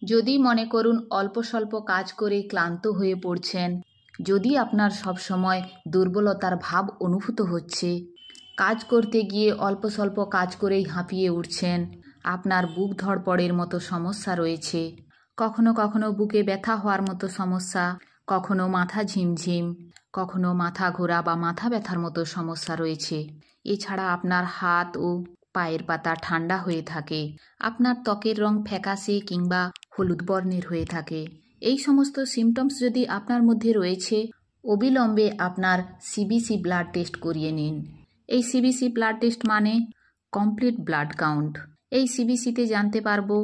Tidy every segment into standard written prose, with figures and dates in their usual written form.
যদি মনে করুন অল্প স্বল্প কাজ করে ক্লান্ত হয়ে পড়ছেন, যদি আপনার সবসময় দুর্বলতার ভাব অনুভূত হচ্ছে, কাজ করতে গিয়ে অল্প স্বল্প কাজ করেই হাঁপিয়ে উঠছেন, আপনার বুক ধড়পড়ের মতো সমস্যা রয়েছে, কখনো কখনো বুকে ব্যথা হওয়ার মতো সমস্যা, কখনো মাথা ঝিমঝিম, কখনো মাথা ঘোরা বা মাথা ব্যথার মতো সমস্যা রয়েছে, এছাড়া আপনার হাত ও পায়ের পাতা ঠান্ডা হয়ে থাকে, আপনার ত্বকের রং ফ্যাকাশে কিংবা হলুদ বর্ণের হয়ে থাকে, এই সমস্ত সিমটমস যদি আপনার মধ্যে রয়েছে, অবিলম্বে আপনার সিবিসি ব্লাড টেস্ট করিয়ে নিন। এই সিবিসি ব্লাড টেস্ট মানে কমপ্লিট ব্লাড কাউন্ট। এই সিবিসিতে জানতে পারবো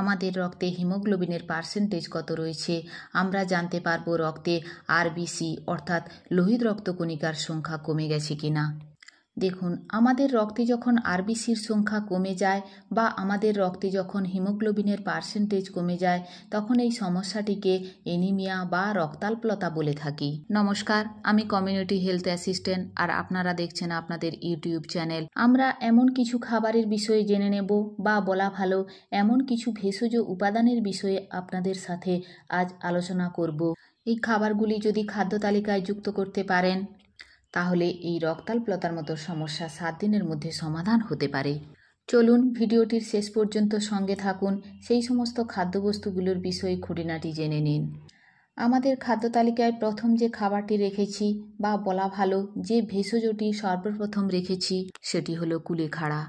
আমাদের রক্তে হিমোগ্লোবিনের পার্সেন্টেজ কত রয়েছে, আমরা জানতে পারবো রক্তে আরবিসি অর্থাৎ লোহিত রক্তকণিকার সংখ্যা কমে গেছে কিনা। দেখুন, আমাদের রক্তে যখন আরবিসির সংখ্যা কমে যায় বা আমাদের রক্তে যখন হিমোগ্লোবিনের পার্সেন্টেজ কমে যায়, তখন এই সমস্যাটিকে এনিমিয়া বা রক্তাল্পতা বলে থাকি। নমস্কার, আমি কমিউনিটি হেলথ অ্যাসিস্ট্যান্ট আর আপনারা দেখছেন আপনাদের ইউটিউব চ্যানেল। আমরা এমন কিছু খাবারের বিষয়ে জেনে নেব, বা বলা ভালো এমন কিছু ভেষজ উপাদানের বিষয়ে আপনাদের সাথে আজ আলোচনা করব। এই খাবারগুলি যদি খাদ্য তালিকায় যুক্ত করতে পারেন, তাহলে এই রক্তাল্পতার মতো সমস্যা 7 দিনের মধ্যে সমাধান হতে পারে। চলুন ভিডিওটির শেষ পর্যন্ত সঙ্গে থাকুন, সেই সমস্ত খাদ্যবস্তুগুলোর বিষয়ে খুঁটিনাটি জেনে নিন। আমাদের খাদ্য তালিকায় প্রথম যে খাবারটি রেখেছি, বা বলা ভালো যে ভেষজটি সর্বপ্রথম রেখেছি, সেটি হলো কুলেখাড়া।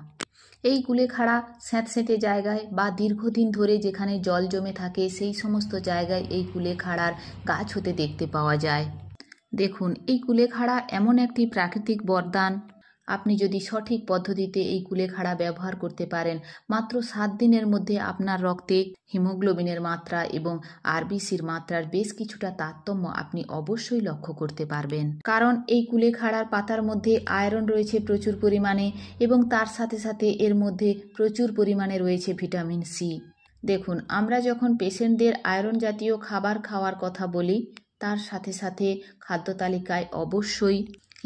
এই কুলেখাড়া স্যাঁতসেঁতে জায়গায় বা দীর্ঘদিন ধরে যেখানে জল জমে থাকে, সেই সমস্ত জায়গায় এই কুলেখাড়ার গাছ হতে দেখতে পাওয়া যায়। দেখুন, এই কুলেখাড়া এমন একটি প্রাকৃতিক বরদান, আপনি যদি সঠিক পদ্ধতিতে এই কুলেখাড়া ব্যবহার করতে পারেন, মাত্র 7 দিনের মধ্যে আপনার রক্তে হিমোগ্লোবিনের মাত্রা এবং আরবিসির মাত্রার বেশ কিছুটা তারতম্য আপনি অবশ্যই লক্ষ্য করতে পারবেন। কারণ এই কুলেখাড়ার পাতার মধ্যে আয়রন রয়েছে প্রচুর পরিমাণে, এবং তার সাথে সাথে এর মধ্যে প্রচুর পরিমাণে রয়েছে ভিটামিন সি। দেখুন, আমরা যখন পেশেন্টদের আয়রন জাতীয় খাবার খাওয়ার কথা বলি, তার সাথে সাথে খাদ্য তালিকায় অবশ্যই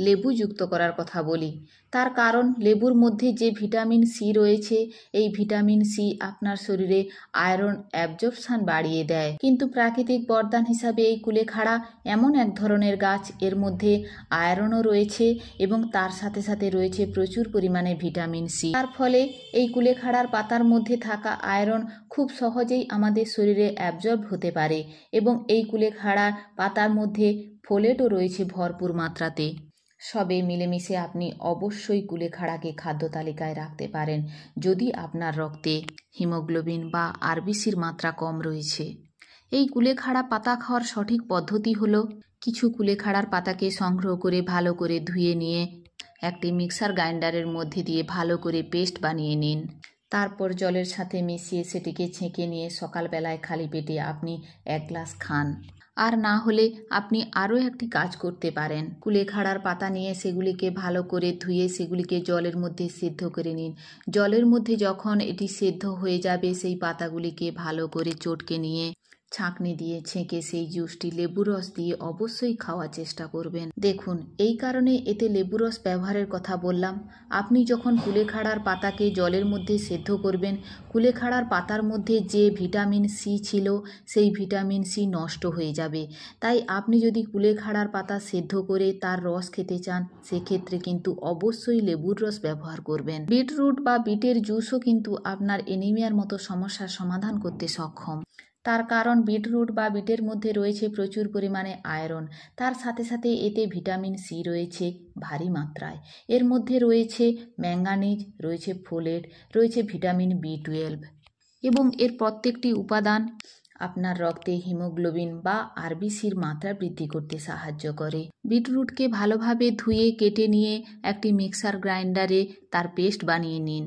লেবু যুক্ত করার কথা বলি। তার কারণ লেবুর মধ্যে যে ভিটামিন সি রয়েছে, এই ভিটামিন সি আপনার শরীরে আয়রন অ্যাবজর্পশন বাড়িয়ে দেয়। কিন্তু প্রাকৃতিক বরদান হিসাবে এই কুলেখাড়া এমন এক ধরনের গাছ, এর মধ্যে আয়রনও রয়েছে এবং তার সাথে সাথে রয়েছে প্রচুর পরিমাণে ভিটামিন সি। তার ফলে এই কুলেখাড়ার পাতার মধ্যে থাকা আয়রন খুব সহজেই আমাদের শরীরে অ্যাবজর্ব হতে পারে, এবং এই কুলেখাড়ার পাতার মধ্যে ফোলেটও রয়েছে ভরপুর মাত্রাতে। সবে মিলেমিশে আপনি অবশ্যই কুলেখাড়াকে খাদ্য তালিকায় রাখতে পারেন যদি আপনার রক্তে হিমোগ্লোবিন বা আরবিসির মাত্রা কম রয়েছে। এই কুলেখাড়া পাতা খাওয়ার সঠিক পদ্ধতি হলো, কিছু কুলেখাড়ার পাতাকে সংগ্রহ করে ভালো করে ধুয়ে নিয়ে একটি মিক্সার গ্রাইন্ডারের মধ্যে দিয়ে ভালো করে পেস্ট বানিয়ে নিন। তারপর জলের সাথে মিশিয়ে সেটিকে ছেঁকে নিয়ে সকালবেলায় খালি পেটে আপনি 1 গ্লাস খান। আর না হলে আপনি আরও একটি কাজ করতে পারেন, কুলেখাড়ার পাতা নিয়ে সেগুলিকে ভালো করে ধুয়ে সেগুলিকে জলের মধ্যে সেদ্ধ করে নিন। জলের মধ্যে যখন এটি সেদ্ধ হয়ে যাবে, সেই পাতাগুলিকে ভালো করে চটকে নিয়ে ছাঁকনি দিয়ে ছেঁকে সেই জুসটি লেবু রস দিয়ে অবশ্যই খাওয়ার চেষ্টা করবেন। দেখুন, এই কারণে এতে লেবু রস ব্যবহারের কথা বললাম। আপনি যখন কুলেখাড়ার পাতাকে জলের মধ্যে সেদ্ধ করবেন, কুলেখাড়ার পাতার মধ্যে যে ভিটামিন সি ছিল, সেই ভিটামিন সি নষ্ট হয়ে যাবে। তাই আপনি যদি কুলেখাড়ার পাতা সেদ্ধ করে তার রস খেতে চান, সেক্ষেত্রে কিন্তু অবশ্যই লেবুর রস ব্যবহার করবেন। বিটরুট বা বিটের জুসও কিন্তু আপনার এনিমিয়ার মতো সমস্যার সমাধান করতে সক্ষম। তার কারণ বিটরুট বা বিটের মধ্যে রয়েছে প্রচুর পরিমাণে আয়রন, তার সাথে সাথে এতে ভিটামিন সি রয়েছে ভারী মাত্রায়। এর মধ্যে রয়েছে ম্যাঙ্গানিজ, রয়েছে ফোলেট, রয়েছে ভিটামিন বি12, এবং এর প্রত্যেকটি উপাদান আপনার রক্তে হিমোগ্লোবিন বা আরবিসির মাত্রা বৃদ্ধি করতে সাহায্য করে। বিটরুটকে ভালোভাবে ধুয়ে কেটে নিয়ে একটি মিক্সার গ্রাইন্ডারে তার পেস্ট বানিয়ে নিন।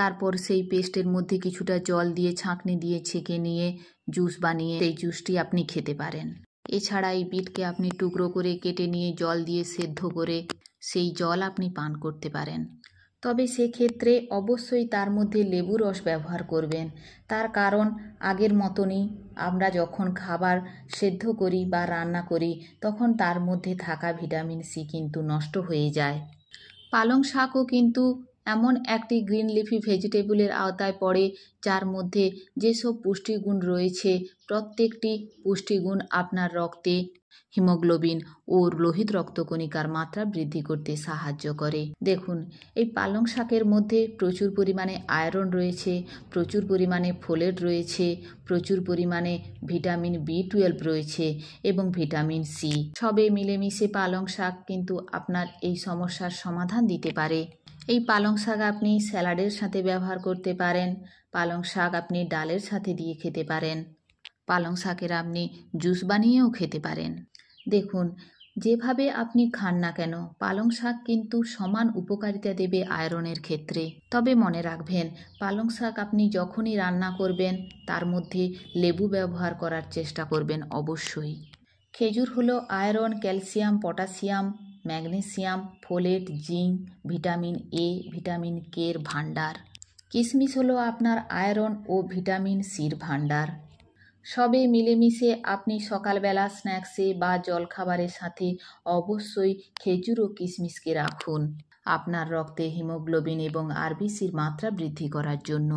তারপর সেই পেস্টের মধ্যে কিছুটা জল দিয়ে ছাঁকনি দিয়ে ছেঁকে নিয়ে জুস বানিয়ে সেই জুসটি আপনি খেতে পারেন। এছাড়া এই বিটকে আপনি টুকরো করে কেটে নিয়ে জল দিয়ে সেদ্ধ করে সেই জল আপনি পান করতে পারেন। তবে সেক্ষেত্রে অবশ্যই তার মধ্যে লেবু রস ব্যবহার করবেন। তার কারণ আগের মতনই আমরা যখন খাবার সেদ্ধ করি বা রান্না করি, তখন তার মধ্যে থাকা ভিটামিন সি কিন্তু নষ্ট হয়ে যায়। পালং শাকও কিন্তু এমন একটি গ্রিন লিফি ভেজিটেবলের আওতায় পড়ে যার মধ্যে যেসব পুষ্টিগুণ রয়েছে প্রত্যেকটি পুষ্টিগুণ আপনার রক্তে হিমোগ্লোবিন ও লোহিত রক্তকণিকার মাত্রা বৃদ্ধি করতে সাহায্য করে। দেখুন, এই পালং শাকের মধ্যে প্রচুর পরিমাণে আয়রন রয়েছে, প্রচুর পরিমাণে ফোলেট রয়েছে, প্রচুর পরিমাণে ভিটামিন B12 রয়েছে এবং ভিটামিন সি। সবে মিলেমিশে পালং শাক কিন্তু আপনার এই সমস্যার সমাধান দিতে পারে। এই পালং শাক আপনি স্যালাডের সাথে ব্যবহার করতে পারেন, পালং শাক আপনি ডালের সাথে দিয়ে খেতে পারেন, পালং শাকের আপনি জুস বানিয়েও খেতে পারেন। দেখুন, যেভাবে আপনি খান না কেন পালং শাক কিন্তু সমান উপকারিতা দেবে আয়রনের ক্ষেত্রে। তবে মনে রাখবেন, পালং শাক আপনি যখনই রান্না করবেন তার মধ্যে লেবু ব্যবহার করার চেষ্টা করবেন অবশ্যই। খেজুর হলো iron, calcium, potassium, magnesium, folate, zinc, vitamin A, vitamin K এর ভাণ্ডার। কিশমিশ হলো আপনার আয়রন ও ভিটামিন সির ভাণ্ডার। সবে মিলেমিশে আপনি সকালবেলা স্ন্যাক্সে বা জলখাবারের সাথে অবশ্যই খেজুর ও কিশমিশকে রাখুন আপনার রক্তে হিমোগ্লোবিন এবং আরবিসির মাত্রা বৃদ্ধি করার জন্য।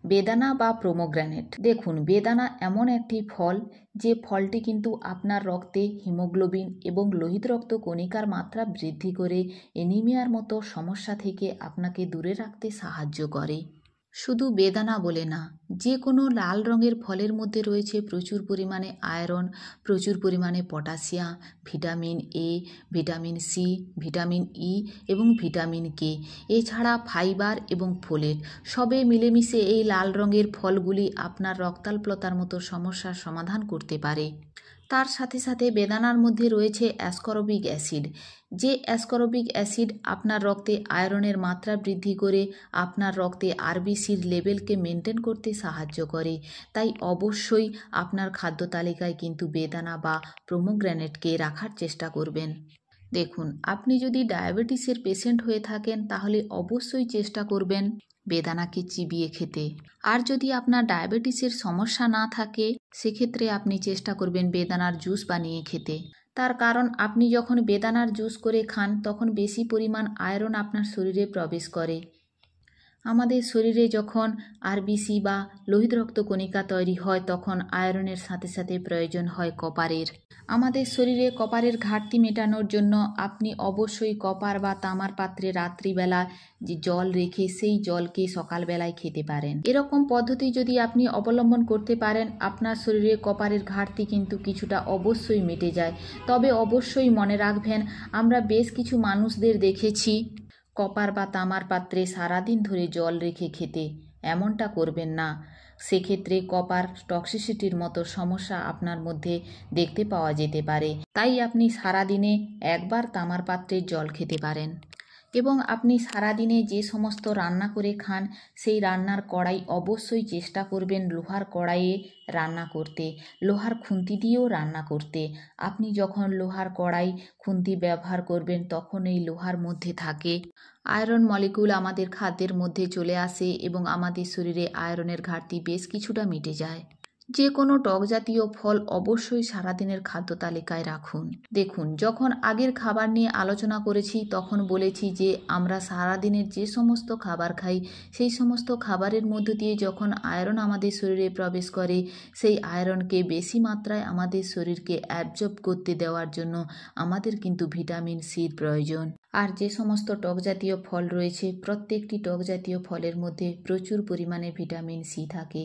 বেদানা বা প্রোমোগ্রানেট। দেখুন, বেদানা এমন একটি ফল যে ফলটি কিন্তু আপনার রক্তে হিমোগ্লোবিন এবং লোহিত রক্ত কণিকার মাত্রা বৃদ্ধি করে অ্যানিমিয়ার মতো সমস্যা থেকে আপনাকে দূরে রাখতে সাহায্য করে। শুধু বেদানা বলে না, যে কোনো লাল রঙের ফলের মধ্যে রয়েছে প্রচুর পরিমাণে আয়রন, প্রচুর পরিমাণে potassium, vitamin A, vitamin C, vitamin E এবং ভিটামিন কে, এছাড়া ফাইবার এবং ফোলেট। সবে মিলেমিশে এই লাল রঙের ফলগুলি আপনার রক্তাল্পতার মতো সমস্যার সমাধান করতে পারে। তার সাথে সাথে বেদানার মধ্যে রয়েছে অ্যাসকরবিক অ্যাসিড, যে অ্যাসকরবিক অ্যাসিড আপনার রক্তে আয়রনের মাত্রা বৃদ্ধি করে আপনার রক্তে আরবিসির লেভেলকে মেনটেন করতে সাহায্য করে। তাই অবশ্যই আপনার খাদ্য তালিকায় কিন্তু বেদানা বা প্রোমোগ্রানেটকে রাখার চেষ্টা করবেন। দেখুন, আপনি যদি ডায়াবেটিসের পেশেন্ট হয়ে থাকেন তাহলে অবশ্যই চেষ্টা করবেন বেদানাকে চিবিয়ে খেতে। আর যদি আপনার ডায়াবেটিসের সমস্যা না থাকে সেক্ষেত্রে আপনি চেষ্টা করবেন বেদানার জুস বানিয়ে খেতে। তার কারণ আপনি যখন বেদানার জুস করে খান তখন বেশি পরিমাণ আয়রন আপনার শরীরে প্রবেশ করে। আমাদের শরীরে যখন আরবিসি বা লোহিত রক্ত কণিকা তৈরি হয় তখন আয়রনের সাথে সাথে প্রয়োজন হয় কপারের। আমাদের শরীরে কপারের ঘাটতি মেটানোর জন্য আপনি অবশ্যই কপার বা তামার পাত্রে রাত্রিবেলা যে জল রেখে সেই জলকে সকালবেলায় খেতে পারেন। এরকম পদ্ধতি যদি আপনি অবলম্বন করতে পারেন আপনার শরীরে কপারের ঘাটতি কিন্তু কিছুটা অবশ্যই মিটে যায়। তবে অবশ্যই মনে রাখবেন, আমরা বেশ কিছু মানুষদের দেখেছি কপার বা তামার পাত্রে সারাদিন ধরে জল রেখে খেতে। এমনটা করবেন না, সেক্ষেত্রে কপার টক্সিসিটির মতো সমস্যা আপনার মধ্যে দেখতে পাওয়া যেতে পারে। তাই আপনি সারাদিনে একবার তামার পাত্রের জল খেতে পারেন এবং আপনি সারাদিনে যে সমস্ত রান্না করে খান সেই রান্নার কড়াই অবশ্যই চেষ্টা করবেন লোহার কড়াইয়ে রান্না করতে, লোহার খুন্তি দিয়েও রান্না করতে। আপনি যখন লোহার কড়াই খুন্তি ব্যবহার করবেন তখন এই লোহার মধ্যে থাকে আয়রন মলিকিউল আমাদের খাদ্যের মধ্যে চলে আসে এবং আমাদের শরীরে আয়রনের ঘাটতি বেশ কিছুটা মিটে যায়। যে কোনো টক জাতীয় ফল অবশ্যই সারাদিনের খাদ্য তালিকায় রাখুন। দেখুন, যখন আগের খাবার নিয়ে আলোচনা করেছি তখন বলেছি যে আমরা সারাদিনের যে সমস্ত খাবার খাই সেই সমস্ত খাবারের মধ্য দিয়ে যখন আয়রন আমাদের শরীরে প্রবেশ করে সেই আয়রনকে বেশি মাত্রায় আমাদের শরীরকে অ্যাবজর্ব করতে দেওয়ার জন্য আমাদের কিন্তু ভিটামিন সির প্রয়োজন। আর যে সমস্ত টক জাতীয় ফল রয়েছে প্রত্যেকটি টক জাতীয় ফলের মধ্যে প্রচুর পরিমাণে ভিটামিন সি থাকে।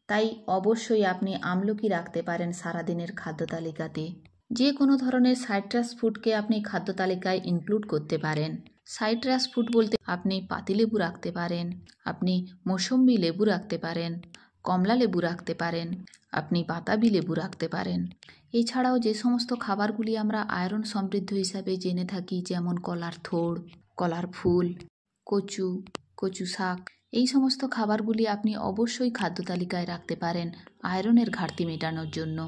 তাই অবশ্যই আপনি আমলকি রাখতে পারেন সারাদিনের খাদ্য তালিকাতে। যে কোনো ধরনের সাইট্রাস ফুডকে আপনি খাদ্য তালিকায় ইনক্লুড করতে পারেন। সাইট্রাস ফুড বলতে আপনি পাতিলেবু রাখতে পারেন, আপনি মৌসম্বি লেবু রাখতে পারেন, কমলা লেবু রাখতে পারেন, আপনি বাতাবি লেবু রাখতে পারেন। এছাড়াও যে সমস্ত খাবারগুলি আমরা আয়রন সমৃদ্ধ হিসাবে জেনে থাকি যেমন কলার থোড়, কলার ফুল, কচু, কচু শাক, এই সমস্ত খাবারগুলি আপনি অবশ্যই খাদ্য তালিকায় রাখতে পারেন আয়রনের ঘাটতি মেটানোর জন্য।